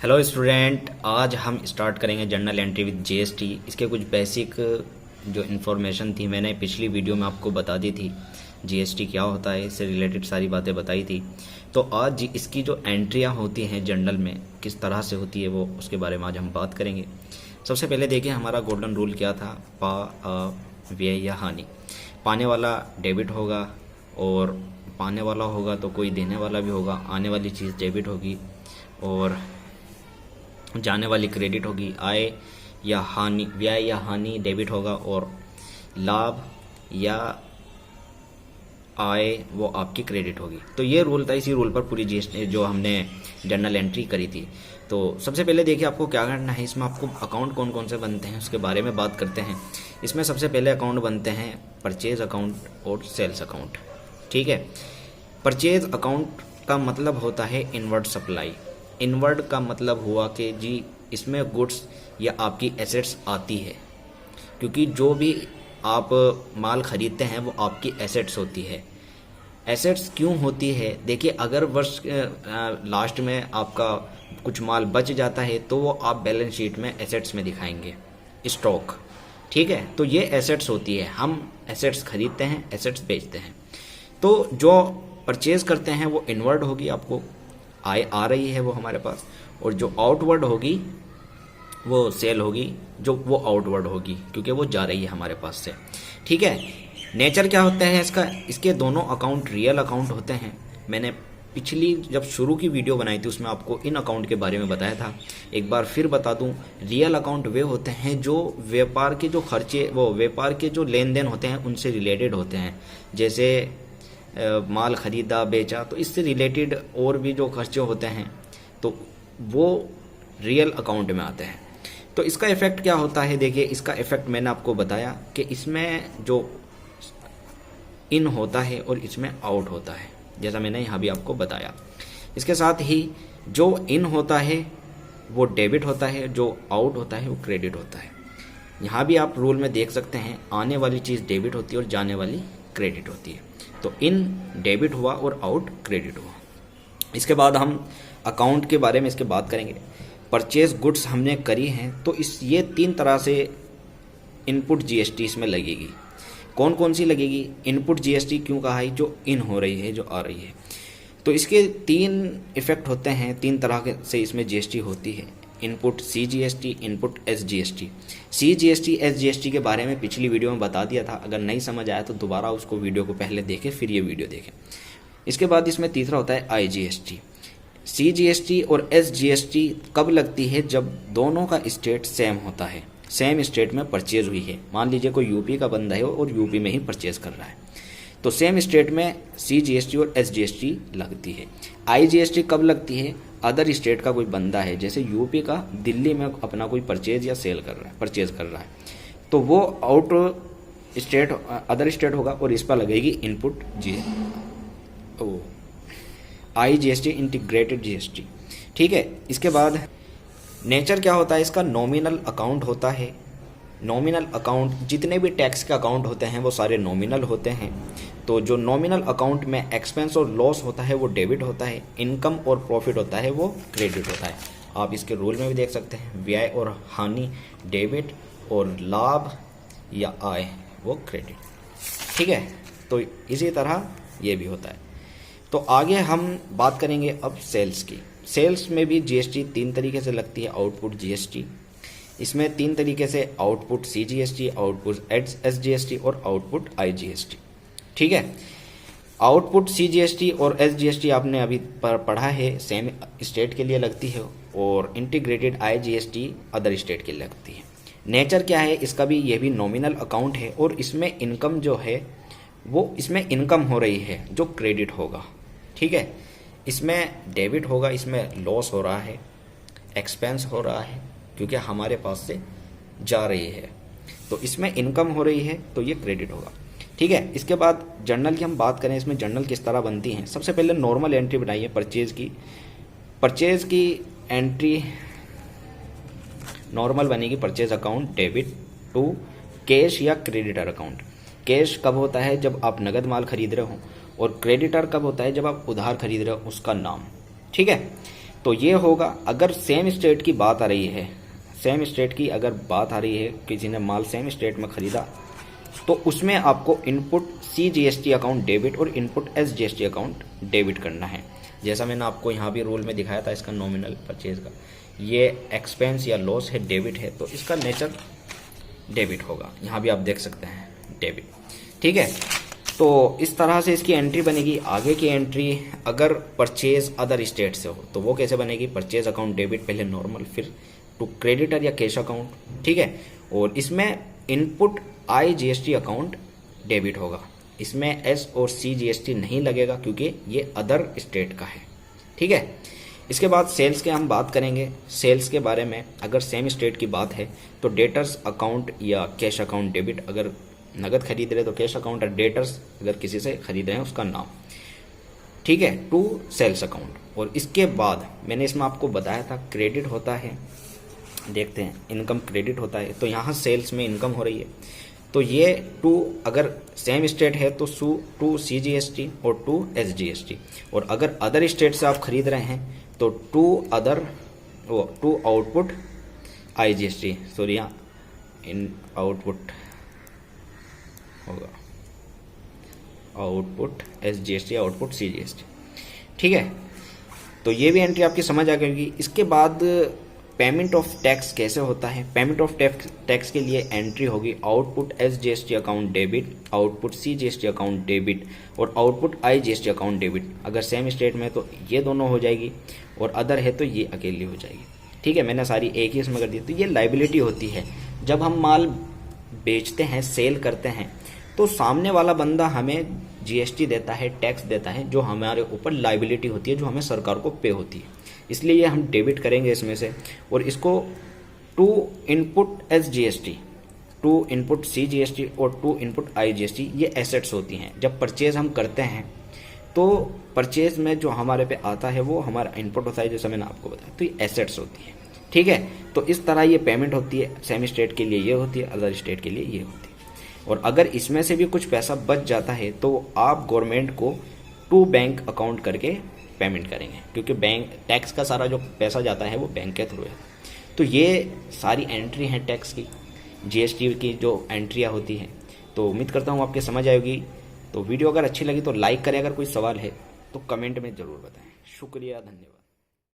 Hello student, आज हम start करेंगे जर्नल एंट्री विद जीएसटी। इसके कुछ बेसिक जो इन्फॉर्मेशन थी मैंने पिछली वीडियो में आपको बता दी थी। जीएसटी क्या होता है, इससे रिलेटेड सारी बातें बताई थी। तो आज इसकी जो एंट्रियां होती हैं जर्नल में किस तरह से होती है वो उसके बारे में आज हम बात करेंगे। सबसे पहले देखिए हमारा गोल्डन रूल क्या था, व्यय या हानि। पाने वाला डेबिट होगा और पाने वाला होगा तो कोई देने वाला भी होगा। आने वाली चीज़ डेबिट होगी और जाने वाली क्रेडिट होगी। आय या हानि, व्यय या हानि डेबिट होगा और लाभ या आय वो आपकी क्रेडिट होगी। तो ये रूल था, इसी रूल पर पूरी जीएसटी जो हमने जर्नल एंट्री करी थी। तो सबसे पहले देखिए आपको क्या करना है, इसमें आपको अकाउंट कौन कौन से बनते हैं उसके बारे में बात करते हैं। इसमें सबसे पहले अकाउंट बनते हैं परचेज अकाउंट और सेल्स अकाउंट। ठीक है, परचेज अकाउंट का मतलब होता है इनवर्ड सप्लाई। इनवर्ड का मतलब हुआ कि जी इसमें गुड्स या आपकी एसेट्स आती है, क्योंकि जो भी आप माल खरीदते हैं वो आपकी एसेट्स होती है। एसेट्स क्यों होती है, देखिए अगर वर्ष लास्ट में आपका कुछ माल बच जाता है तो वो आप बैलेंस शीट में एसेट्स में दिखाएंगे, स्टॉक। ठीक है, तो ये एसेट्स होती है। हम एसेट्स खरीदते हैं, एसेट्स बेचते हैं। तो जो परचेज करते हैं वो इनवर्ड होगी, आपको आय आ रही है वो हमारे पास, और जो आउटवर्ड होगी वो सेल होगी, जो वो आउटवर्ड होगी क्योंकि वो जा रही है हमारे पास से। ठीक है, नेचर क्या होता है इसका, इसके दोनों अकाउंट रियल अकाउंट होते हैं। मैंने पिछली जब शुरू की वीडियो बनाई थी उसमें आपको इन अकाउंट के बारे में बताया था। एक बार फिर बता दूं, रियल अकाउंट वे होते हैं जो व्यापार के जो खर्चे, वो व्यापार के जो लेन देन होते हैं उनसे रिलेटेड होते हैं। जैसे माल खरीदा बेचा, तो इससे रिलेटेड और भी जो खर्चे होते हैं तो वो रियल अकाउंट में आते हैं। तो इसका इफेक्ट क्या होता है, देखिए इसका इफेक्ट मैंने आपको बताया कि इसमें जो इन होता है और इसमें आउट होता है, जैसा मैंने यहाँ भी आपको बताया। इसके साथ ही जो इन होता है वो डेबिट होता है, जो आउट होता है वो क्रेडिट होता है। यहाँ भी आप रूल में देख सकते हैं, आने वाली चीज़ डेबिट होती है और जाने वाली क्रेडिट होती है। तो इन डेबिट हुआ और आउट क्रेडिट हुआ। इसके बाद हम अकाउंट के बारे में इसके बात करेंगे। परचेज गुड्स हमने करी हैं तो ये 3 तरह से इनपुट जीएसटी इसमें लगेगी। कौन कौन सी लगेगी? इनपुट जीएसटी क्यों कहा है, जो इन हो रही है, जो आ रही है। तो इसके 3 इफेक्ट होते हैं, 3 तरह से इसमें जीएसटी होती है। Input CGST, input SGST. CGST SGST के बारे में पिछली वीडियो में बता दिया था, अगर नहीं समझ आया तो दोबारा उसको वीडियो को पहले देखें फिर ये वीडियो देखें। इसके बाद इसमें तीसरा होता है आईजीएसटी। सीजीएसटी और एसजीएसटी कब लगती है, जब दोनों का स्टेट सेम होता है, सेम स्टेट में परचेज हुई है। मान लीजिए कोई यूपी का बंदा है और यूपी में ही परचेज कर रहा है, तो सेम स्टेट में सीजीएसटी और एसजीएसटी लगती है। आईजीएसटी कब लगती है, अदर स्टेट का कोई बंदा है, जैसे यूपी का दिल्ली में अपना कोई परचेज या सेल कर रहा है, परचेज कर रहा है, तो वो आउट स्टेट, अदर स्टेट होगा और इस पर लगेगी इनपुट आईजीएसटी, इंटीग्रेटेड जीएसटी। ठीक है, इसके बाद नेचर क्या होता है इसका, नॉमिनल अकाउंट होता है। नॉमिनल अकाउंट, जितने भी टैक्स के अकाउंट होते हैं वो सारे नॉमिनल होते हैं। तो जो नॉमिनल अकाउंट में एक्सपेंस और लॉस होता है वो डेबिट होता है, इनकम और प्रॉफिट होता है वो क्रेडिट होता है। आप इसके रूल में भी देख सकते हैं, व्यय और हानि डेबिट और लाभ या आय वो क्रेडिट। ठीक है, तो इसी तरह ये भी होता है। तो आगे हम बात करेंगे अब सेल्स की। सेल्स में भी जीएसटी 3 तरीके से लगती है, आउटपुट जीएसटी। इसमें 3 तरीके से, आउटपुट सीजीएसटी, आउटपुट एसजीएसटी और आउटपुट आईजीएसटी। ठीक है, आउटपुट सीजीएसटी और एसजीएसटी आपने अभी पढ़ा है, सेम स्टेट के लिए लगती है, और इंटीग्रेटेड आईजीएसटी अदर स्टेट के लिए लगती है। नेचर क्या है इसका भी, ये भी नॉमिनल अकाउंट है और इसमें इनकम जो है वो इसमें इनकम हो रही है जो क्रेडिट होगा। ठीक है, इसमें डेबिट होगा, इसमें लॉस हो रहा है, एक्सपेंस हो रहा है क्योंकि हमारे पास से जा रही है, तो इसमें इनकम हो रही है तो ये क्रेडिट होगा। ठीक है, इसके बाद जर्नल की हम बात करें, इसमें जर्नल किस तरह बनती हैं। सबसे पहले नॉर्मल एंट्री बनाइए परचेज की। परचेज की एंट्री नॉर्मल बनेगी, purchase account debit to cash या क्रेडिटर अकाउंट। कैश कब होता है, जब आप नगद माल खरीद रहे हो, और क्रेडिटर कब होता है, जब आप उधार खरीद रहे हो उसका नाम। ठीक है, तो ये होगा। अगर सेम स्टेट की बात आ रही है, सेम स्टेट की अगर बात आ रही है, किसी ने माल सेम स्टेट में खरीदा, तो उसमें आपको इनपुट CGST अकाउंट डेबिट और इनपुट SGST अकाउंट डेबिट करना है। जैसा मैंने आपको यहाँ भी रूल में दिखाया था इसका नॉमिनल परचेज का, ये एक्सपेंस या लॉस है, डेबिट है, तो इसका नेचर डेबिट होगा। यहाँ भी आप देख सकते हैं डेबिट, ठीक है। तो इस तरह से इसकी एंट्री बनेगी। आगे की एंट्री अगर परचेज अदर स्टेट से हो तो वो कैसे बनेगी? परचेज अकाउंट डेबिट, पहले नॉर्मल, फिर टू क्रेडिटर या कैश अकाउंट, ठीक है। और इसमें इनपुट IGST अकाउंट डेबिट होगा। इसमें S और CGST नहीं लगेगा क्योंकि ये अदर स्टेट का है, ठीक है। इसके बाद सेल्स के हम बात करेंगे। सेल्स के बारे में अगर सेम स्टेट की बात है तो डेटर्स अकाउंट या कैश अकाउंट डेबिट, अगर नगद खरीद रहे तो कैश अकाउंट, और डेटर्स अगर किसी से खरीद रहे हैं उसका नाम, ठीक है, टू सेल्स अकाउंट। और इसके बाद मैंने इसमें आपको बताया था क्रेडिट होता है, देखते हैं इनकम क्रेडिट होता है। तो यहाँ सेल्स में इनकम हो रही है, तो ये टू अगर सेम स्टेट है तो टू CGST और टू SGST। और अगर अदर स्टेट से आप खरीद रहे हैं तो टू आउटपुट IGST, सॉरी यहाँ इन आउटपुट होगा, आउटपुट SGST, आउटपुट CGST, ठीक है। तो ये भी एंट्री आपकी समझ आ गई। इसके बाद पेमेंट ऑफ टैक्स कैसे होता है? पेमेंट ऑफ टैक्स के लिए एंट्री होगी output SGST account debit, output CGST account debit और आउटपुट IGST अकाउंट डेबिट। अगर सेम स्टेट में तो ये दोनों हो जाएगी, और अदर है तो ये अकेली हो जाएगी, ठीक है। मैंने सारी एक ही इसमें कर दी। तो ये लाइबिलिटी होती है। जब हम माल बेचते हैं, सेल करते हैं, तो सामने वाला बंदा हमें GST देता है, टैक्स देता है, जो हमारे ऊपर लाइबिलिटी होती है, जो हमें सरकार को पे होती है। इसलिए ये हम डेबिट करेंगे इसमें से। और इसको to input SGST, to input CGST और टू इनपुट IGST ये एसेट्स होती हैं। जब परचेज हम करते हैं तो परचेज में जो हमारे पे आता है वो हमारा इनपुट होता है, जैसा मैंने आपको बताया। तो ये एसेट्स होती है, ठीक है। तो इस तरह ये पेमेंट होती है। सेम स्टेट के लिए ये होती है, अदर स्टेट के लिए ये होती है। और अगर इसमें से भी कुछ पैसा बच जाता है तो आप गवर्नमेंट को टू बैंक अकाउंट करके पेमेंट करेंगे, क्योंकि बैंक टैक्स का सारा जो पैसा जाता है वो बैंक के थ्रू है। तो ये सारी एंट्री हैं टैक्स की, GST की जो एंट्रियाँ होती हैं। तो उम्मीद करता हूँ आपके समझ आएगी। तो वीडियो अगर अच्छी लगी तो लाइक करें, अगर कोई सवाल है तो कमेंट में ज़रूर बताएं। शुक्रिया, धन्यवाद।